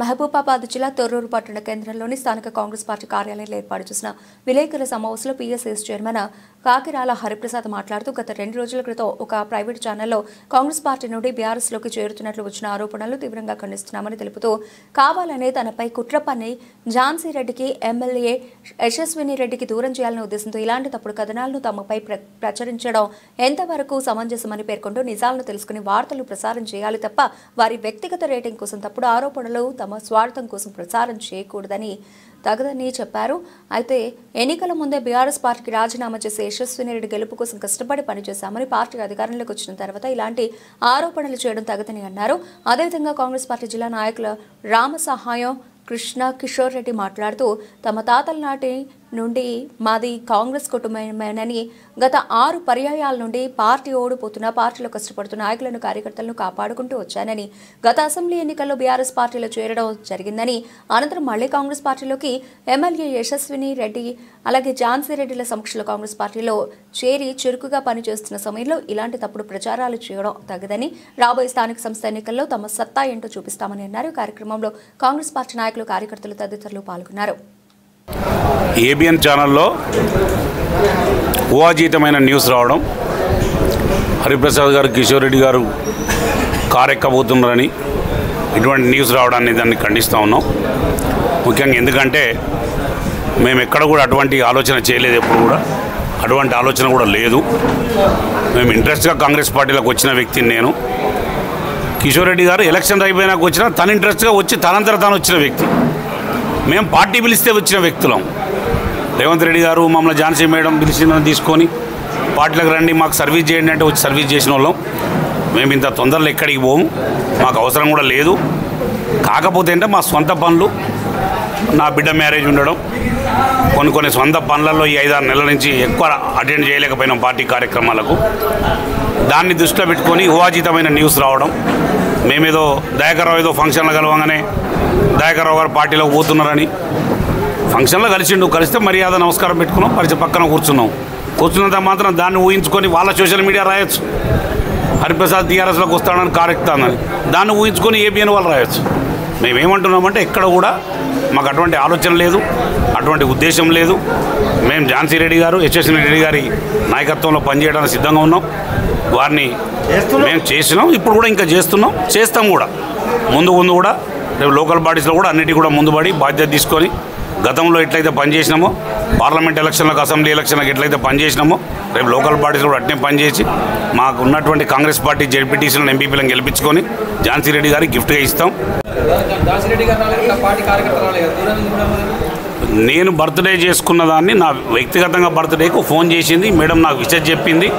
మహబూబాబాద్ జిల్లా తొర్రూరు పట్టణ కేంద్రంలోని స్థానిక కాంగ్రెస్ పార్టీ కార్యాలయంలో ఏర్పాటు చేసిన విలేకరుల సమావేశంలో పీఎస్ఎస్ చైర్మన్ కాకిరాల హరిప్రసాద్ మాట్లాడుతూ గత 2 రోజుల క్రితం ఒక ప్రైవేట్ ఛానల్లో కాంగ్రెస్ పార్టీ నుండి బీఆర్ఎస్లోకి చేరుతున్నట్లు వచ్చిన ఆరోపణలు తీవ్రంగా ఖండిస్తున్నామని తెలుపుతూ కావాలనే తనపై కుట్ర పన్ని ఝాన్సీ రెడ్డికి ఎమ్మెల్యే యశస్విని రెడ్డికి దూరం చేయాలనే ఉద్దేశంతో ఇలాంటి తప్పుడు కథనాలను తమపై ప్రచురించడం ఎంతవరకు సమంజసమని పేర్కొంటూ నిజాలను తెలుసుకుని వార్తలు ప్రసారం చేయాలి తప్ప వారి వ్యక్తిగత రేటింగ్ కోసం తప్పుడు ఆరోపణలు తమ స్వార్థం కోసం ప్రచారం చేయకూడదని తగదని చెప్పారు. అయితే ఎన్నికల ముందే బీఆర్ఎస్ పార్టీకి రాజీనామా చేసి యశస్విని రెడ్డి గెలుపు కోసం కష్టపడి పనిచేశామని పార్టీ అధికారంలోకి వచ్చిన తర్వాత ఇలాంటి ఆరోపణలు చేయడం తగదని అన్నారు. అదేవిధంగా కాంగ్రెస్ పార్టీ జిల్లా నాయకుల రామ సహాయం కృష్ణ కిషోర్ రెడ్డి మాట్లాడుతూ తమ తాతల నాటి నుండి మాది కాంగ్రెస్ కుటుంబమేనని గత 6 పర్యాయాల నుండి పార్టీ ఓడిపోతున్న పార్టీలో కష్టపడుతున్న నాయకులను కార్యకర్తలను కాపాడుకుంటూ వచ్చానని గత అసెంబ్లీ ఎన్నికల్లో బీఆర్ఎస్ పార్టీలో చేరడం జరిగిందని అనంతరం మళ్లీ కాంగ్రెస్ పార్టీలోకి ఎమ్మెల్యే యశస్విని రెడ్డి అలాగే ఝాన్సీ రెడ్డిల సమక్షంలో కాంగ్రెస్ పార్టీలో చేరి చురుకుగా పనిచేస్తున్న సమయంలో ఇలాంటి తప్పుడు ప్రచారాలు చేయడం తగదని రాబోయే స్థానిక సంస్థ ఎన్నికల్లో తమ సత్తా ఏంటో చూపిస్తామని అన్నారు. కార్యక్రమంలో కాంగ్రెస్ పార్టీ నాయకులు కార్యకర్తలు తదితరులు పాల్గొన్నారు. ఏబిఎన్ ఛానల్లో ఊహాజీతమైన న్యూస్ రావడం, హరిప్రసాద్ గారు కిషోర్ రెడ్డి గారు కారెక్కబోతున్నారని ఇటువంటి న్యూస్ రావడాన్ని దాన్ని ఖండిస్తూ ఉన్నాం. ముఖ్యంగా ఎందుకంటే మేము ఎక్కడ కూడా అటువంటి ఆలోచన చేయలేదు, ఎప్పుడు కూడా అటువంటి ఆలోచన కూడా లేదు. మేము ఇంట్రెస్ట్గా కాంగ్రెస్ పార్టీలోకి వచ్చిన వ్యక్తిని నేను. కిషోర్ రెడ్డి గారు ఎలక్షన్ అయిపోయినాక వచ్చిన తన ఇంట్రెస్ట్గా వచ్చి తనంతర తాను వచ్చిన వ్యక్తి. మేము పార్టీ పిలిస్తే వచ్చిన వ్యక్తులం. రేవంత్ రెడ్డి గారు మమ్మల్ని ఝాన్సీ మేడం పిలిచిందని తీసుకొని పార్టీలకు రండి మాకు సర్వీస్ చేయండి అంటే వచ్చి సర్వీస్ చేసిన వాళ్ళం. మేము ఇంత తొందరలో ఎక్కడికి పోము, మాకు అవసరం కూడా లేదు. కాకపోతే అంటే మా సొంత పనులు, నా బిడ్డ మ్యారేజ్ ఉండడం, కొన్ని సొంత పనులలో ఈ 5-6 నెలల నుంచి ఎక్కువ అటెండ్ చేయలేకపోయినాం పార్టీ కార్యక్రమాలకు. దాన్ని దృష్టిలో పెట్టుకొని ఊహాజీతమైన న్యూస్ రావడం, మేమేదో దయాకర్రావు ఏదో ఫంక్షన్లో కలవగానే దయాకర్రావు గారు పార్టీలోకి పోతున్నారని, ఫంక్షన్లో కలిస్తే మర్యాద నమస్కారం పెట్టుకున్నాం, పక్కన కూర్చున్నంత మాత్రం దాన్ని ఊహించుకొని వాళ్ళ సోషల్ మీడియా రాయొచ్చు, హరిప్రసాద్ టీఆర్ఎస్లోకి వస్తాడని కారెక్తానని దాన్ని ఊహించుకొని ఏబిఎన్ వాళ్ళు రాయొచ్చు. మేమేమంటున్నామంటే ఎక్కడ కూడా మాకు అటువంటి ఆలోచన లేదు, అటువంటి ఉద్దేశం లేదు. మేము ఝాన్సీ రెడ్డి గారు యశస్విని రెడ్డి గారి నాయకత్వంలో పనిచేయడానికి సిద్ధంగా ఉన్నాం. వారిని మేము చేసినాం, ఇప్పుడు కూడా ఇంకా చేస్తాం కూడా. ముందు కూడా రేపు లోకల్ బాడీస్లో కూడా అన్నిటి కూడా ముందుబడి బాధ్యత తీసుకొని గతంలో ఎట్లయితే పనిచేసినామో పార్లమెంట్ ఎలక్షన్లకు అసెంబ్లీ ఎలక్షన్లకు ఎట్లయితే పనిచేసినామో రేపు లోకల్ బాడీస్లో కూడా అట్నే పనిచేసి మాకు ఉన్నటువంటి కాంగ్రెస్ పార్టీ జెడ్పీటీసీలను ఎంపీపీలను గెలిపించుకొని ఝాన్సీ రెడ్డి గారికి గిఫ్ట్గా ఇస్తాం. నేను బర్త్డే చేసుకున్న దాన్ని నా వ్యక్తిగతంగా బర్త్డేకు ఫోన్ చేసింది మేడం, నాకు విషయం చెప్పింది.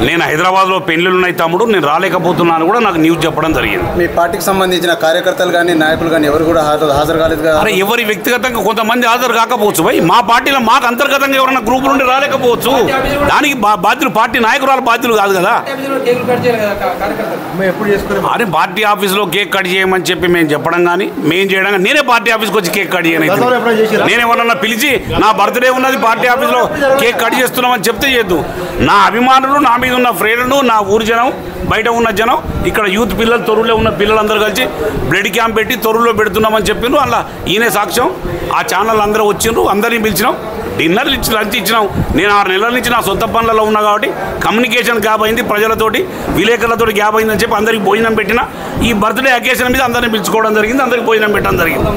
నేను హైదరాబాద్లో పెళ్లిళ్ళు ఉన్నాయి తమ్ముడు, నేను రాలేకపోతున్నాను కూడా నాకు న్యూస్ చెప్పడం జరిగింది. మీ పార్టీకి సంబంధించిన కార్యకర్తలు కానీ నాయకులు కానీ ఎవరు కూడా హాజరు కాలేదు కదా? అరే ఎవరి వ్యక్తిగతంగా కొంతమంది హాజరు కాకపోవచ్చు భయ్, మా పార్టీలో మాకు అంతర్గతంగా ఎవరైనా గ్రూప్ నుండి రాలేకపోవచ్చు. దానికి బాధ్యులు పార్టీ నాయకురాలు బాధ్యులు కాదు కదా. అరే పార్టీ ఆఫీస్లో కేక్ కట్ చేయమని చెప్పి మేము చెప్పడం కానీ మేము చేయడం కానీ, నేనే పార్టీ ఆఫీస్కి వచ్చి కేక్ కట్ చేయను. నేనేమన్నా పిలిచి నా బర్త్డే ఉన్నది పార్టీ ఆఫీస్లో కేక్ కట్ చేస్తున్నామని చెప్తే చేయొద్దు. నా అభిమానులు, నా మీద ఉన్న ఫ్రెండ్లు, నా ఊరి జనం, బయట ఉన్న జనం, ఇక్కడ యూత్ పిల్లలు, తొర్రూరులో ఉన్న పిల్లలందరూ కలిసి బ్లడ్ క్యాంప్ పెట్టి తొర్రూరులో పెడుతున్నామని చెప్పిండ్రు. అలా ఈయనే సాక్ష్యం. ఆ ఛానల్ అందరూ వచ్చిండ్రు, అందరినీ పిలిచినాం, డిన్నర్ లంచ్ ఇచ్చినాం. నేను 6 నెలల నుంచి నా సొంత పనులలో ఉన్నా కాబట్టి కమ్యూనికేషన్ గ్యాప్ అయింది, ప్రజలతోటి విలేకరులతో గ్యాప్ అయిందని చెప్పి అందరికి భోజనం పెట్టిన. ఈ బర్త్డే అకేషన్ మీద అందరినీ పిలుచుకోవడం జరిగింది, అందరికి భోజనం పెట్టడం జరిగింది.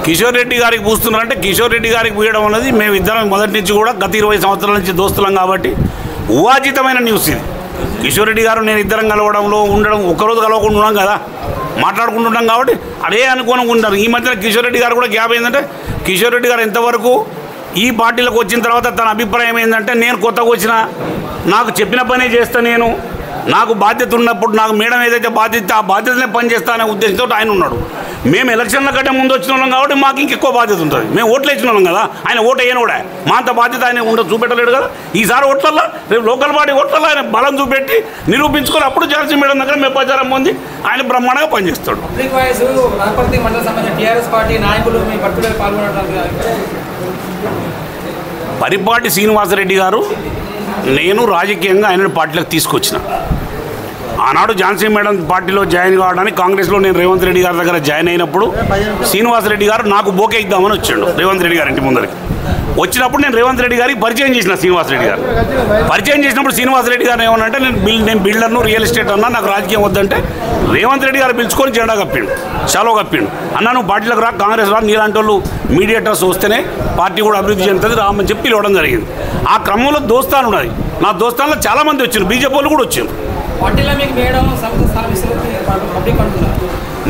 కిషోర్ రెడ్డి గారికి పూస్తున్నారంటే కిషోర్ రెడ్డి గారికి పూయడం అనేది మేము ఇద్దరం మొదటి నుంచి కూడా గత 20 సంవత్సరాల నుంచి దోస్తులం కాబట్టి ఊహాజీతమైన న్యూస్ ఇది. కిషోర్ రెడ్డి గారు నేను ఇద్దరం కలవడంలో ఉండడం, ఒక్కరోజు కలవకుండా ఉన్నాం కదా, మాట్లాడుకుంటున్నాం కాబట్టి అదే అనుకోని ఉంటారు. ఈ మధ్యన కిషోర్ రెడ్డి గారు కూడా గ్యాప్ అయిందంటే, కిషోర్ రెడ్డి గారు ఎంతవరకు ఈ పార్టీలోకి వచ్చిన తర్వాత తన అభిప్రాయం ఏంటంటే, నేను కొత్తగా వచ్చిన నాకు చెప్పిన పనే చేస్తా, నేను నాకు బాధ్యత ఉన్నప్పుడు నాకు మేడం ఏదైతే బాధ్యత ఆ బాధ్యతనే పనిచేస్తా అనే ఉద్దేశంతో ఆయన ఉన్నాడు. మేము ఎలక్షన్ల కంటే ముందు వచ్చిన వాళ్ళం కాబట్టి మాకు ఇంకెక్కువ బాధ్యత ఉంటుంది. మేము ఓట్లు వేసిన వాళ్ళం కదా, ఆయన ఓటు వేయను కూడా మా అంత బాధ్యత ఆయన ఉండదు, చూపెట్టలేడు కదా. ఈసారి ఓట్లల్లో రేపు లోకల్ బాడీ ఓట్లలో ఆయన బలం చూపెట్టి నిరూపించుకొని అప్పుడు ఝాన్సీ మేడం దగ్గర మేము ప్రచారం పొంది ఆయన బ్రహ్మాండంగా పనిచేస్తాడు. పరిపాటి శ్రీనివాసరెడ్డి గారు నేను రాజకీయంగా ఆయనను పార్టీలోకి తీసుకొచ్చిన. ఆనాడు ఝాన్సీ మేడం పార్టీలో జాయిన్ కావడానికి కాంగ్రెస్లో నేను రేవంత్ రెడ్డి గారి దగ్గర జాయిన్ అయినప్పుడు శ్రీనివాసరెడ్డి గారు నాకు బోకే ఇద్దామని వచ్చాడు రేవంత్ రెడ్డి గారి ఇంటి ముందరికి. వచ్చినప్పుడు నేను రేవంత్ రెడ్డి గారికి పరిచయం చేసిన శ్రీనివాసరెడ్డి గారు. పరిచయం చేసినప్పుడు శ్రీనివాసరెడ్డి గారు ఏమనంటే నేను బిల్డర్ను రియల్ ఎస్టేట్ అన్నా, నాకు రాజకీయం వద్దంటే రేవంత్ రెడ్డి గారు పిలుచుకొని జెండా కప్పిండు, చాలో కప్పిండు. అన్నా నువ్వు పార్టీలకు రా, కాంగ్రెస్ రా, నీలాంటి వాళ్ళు మీడియేటర్స్ వస్తేనే పార్టీ కూడా అభివృద్ధి చెందుతుంది రామని చెప్పి పిలవడం జరిగింది. ఆ క్రమంలో దోస్తాను ఉన్నది. నా దోస్తాన్లో చాలామంది వచ్చారు, బీజేపీ వాళ్ళు కూడా వచ్చారు.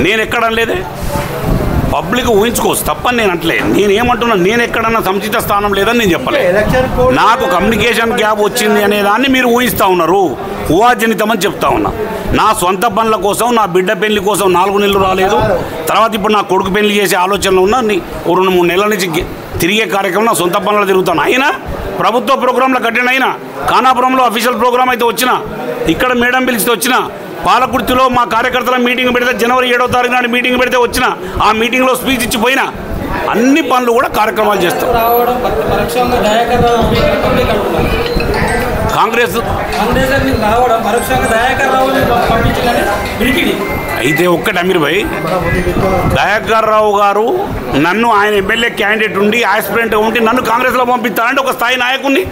నేను ఎక్కడ లేదే, పబ్లిక్ ఊహించుకోవచ్చు తప్పని నేను అంటలే. నేనేమంటున్నా, నేను ఎక్కడన్నా సముచిత స్థానం లేదని నేను చెప్పలేదు. నాకు కమ్యూనికేషన్ గ్యాప్ వచ్చింది అనే దాన్ని మీరు ఊహిస్తూ ఉన్నారు, ఊహాజనితమని చెప్తా ఉన్నా. నా సొంత పనుల కోసం, నా బిడ్డ పెళ్లి కోసం 4 నెలలు రాలేదు. తర్వాత ఇప్పుడు నా కొడుకు పెళ్లి చేసే ఆలోచనలు ఉన్నా 2-3 నెలల నుంచి తిరిగే కార్యక్రమం నా సొంత పనులు తిరుగుతాను. అయినా ప్రభుత్వ ప్రోగ్రాంలో కట్టిన, అయినా ఖానాపురంలో అఫీషియల్ ప్రోగ్రామ్ అయితే వచ్చిన, ఇక్కడ మేడం పిలిస్తే వచ్చిన, పాలకుర్తిలో మా కార్యకర్తల మీటింగ్ పెడితే జనవరి 7వ తారీఖు నాడు మీటింగ్ పెడితే వచ్చిన, ఆ మీటింగ్లో స్పీచ్ ఇచ్చిపోయినా, అన్ని పనులు కూడా కార్యక్రమాలు చేస్తాం. కాంగ్రెస్ అయితే ఒక్కటి అమీర్ భాయ్, దయాకర్ రావు గారు నన్ను ఆయన ఎమ్మెల్యే క్యాండిడేట్ ఉండి ఆస్పిరెంట్గా ఉండి నన్ను కాంగ్రెస్లో పంపిస్తానంటే ఒక స్థాయి నాయకుడిని.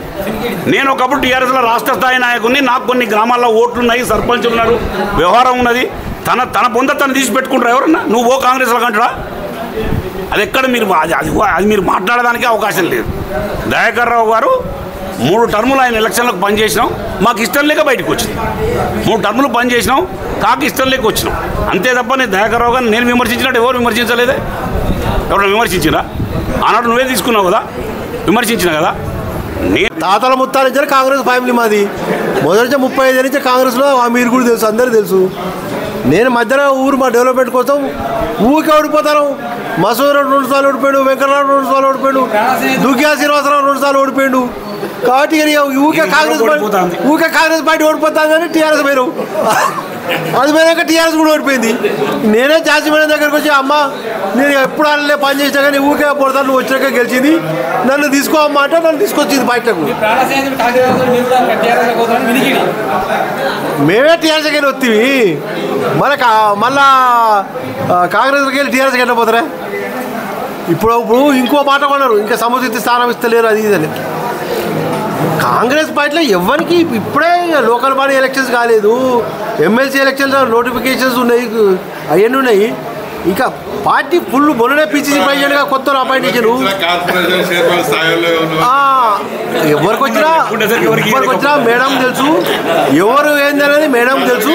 నేను ఒకప్పుడు టీఆర్ఎస్లో రాష్ట్ర స్థాయి నాయకుడిని. నాకు కొన్ని గ్రామాల్లో ఓట్లు ఉన్నాయి, సర్పంచ్ ఉన్నారు, వ్యవహారం ఉన్నది. తన పొంద తను తీసి పెట్టుకుంటారు ఎవరన్నా. నువ్వు ఓ కాంగ్రెస్లో కంటురా, అది ఎక్కడ మీరు అది మీరు మాట్లాడడానికి అవకాశం లేదు. దయాకర్ రావు గారు 3 టర్ములు ఆయన ఎలక్షన్లకు పనిచేసినాం, మాకు ఇష్టం లేక బయటకు వచ్చినాం. 3 టర్ములు పనిచేసినాం, కాకి ఇష్టం లేక వచ్చినాం, అంతే తప్ప నేను దయాకర్ రావు గారిని నేను విమర్శించినట్టు ఎవరు విమర్శించలేదే. ఎవరైనా విమర్శించినా? ఆనాడు నువ్వే తీసుకున్నావు కదా, విమర్శించిన కదా. తాతల ముత్తాల నుంచి కాంగ్రెస్ ఫ్యామిలీ మాది. మొదటి 35 నుంచి కాంగ్రెస్లో మీరు కూడా తెలుసు, అందరికీ తెలుసు. నేను మధ్యన ఊరు మా డెవలప్మెంట్ కోసం ఊరికే ఓడిపోతాను. మసూర్ 2 సార్లు ఓడిపోయాడు, వెంకటరావు 2 సార్లు ఓడిపోయాడు, దుగ్గ్యా శ్రీనివాసరావు 2 సార్లు ఓడిపోయాడు. కాబట్టి ఊరికే కాంగ్రెస్ పార్టీ ఓడిపోతాం కానీ టీఆర్ఎస్ పోయారు. అది పోయాక టీఆర్ఎస్ కూడా ఓడిపోయింది. నేనే ఝాన్సీ మేడం దగ్గరకు వచ్చి, అమ్మ నేను ఎప్పుడు వాళ్ళే పని చేసినా కానీ ఊరికే పోతాను, నువ్వు వచ్చినాక గెలిచింది, నన్ను తీసుకోమ్మా అంటే నన్ను తీసుకొచ్చింది బయటకు. మేమే టీఆర్ఎస్కి వెళ్ళి వస్తావి, మళ్ళా కాంగ్రెస్కి వెళ్ళి టీఆర్ఎస్కి వెళ్ళిపోతారా? ఇప్పుడు ఇంకో మాట కొన్నారు, ఇంకా సముచిత స్థానం ఇస్తలేరు, అది ఇది అని. కాంగ్రెస్ పార్టీలో ఎవరికి ఇప్పుడే లోకల్ బాడీ ఎలక్షన్స్ కాలేదు, ఎమ్మెల్సీ ఎలక్షన్స్ నోటిఫికేషన్స్ ఉన్నాయి, అవన్నీ ఉన్నాయి. ఇంకా పార్టీ ఫుల్ మొన్ననే పిసిసి ప్రెసిడెంట్గా కొత్త అపాయింట్ చేశారు. ఎవరికి వచ్చినా మేడం తెలుసు, ఎవరు ఏందనేది మేడం తెలుసు.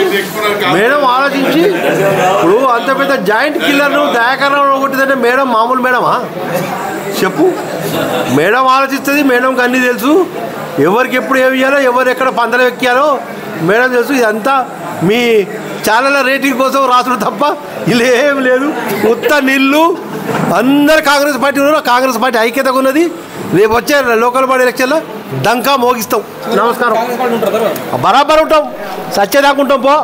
మేడం ఆలోచించి, ఇప్పుడు అంత పెద్ద జాయింట్ కిల్లర్ను దయాకరణం కొట్టిందంటే మేడం మామూలు మేడమా చెప్పు? మేడం ఆలోచిస్తుంది, మేడంకి అన్నీ తెలుసు. ఎవరికి ఎప్పుడు ఏమి ఇవ్వాలో, ఎవరు ఎక్కడ పందలు ఎక్కాలో మేడం తెలుసు. ఇదంతా మీ ఛానల్ రేటింగ్ కోసం రాసుడు తప్ప ఇలా ఏం లేదు. ఉత్త నీళ్ళు అందరు కాంగ్రెస్ పార్టీ ఉన్నారు, కాంగ్రెస్ పార్టీ ఐక్యతగా ఉన్నది. రేపు వచ్చే లోకల్ బాడీ ఎలక్షన్లో డంకా మోగిస్తాం. నమస్కారం. బరాబర్ ఉంటాం, సచ్చేదాకా ఉంటాం పో.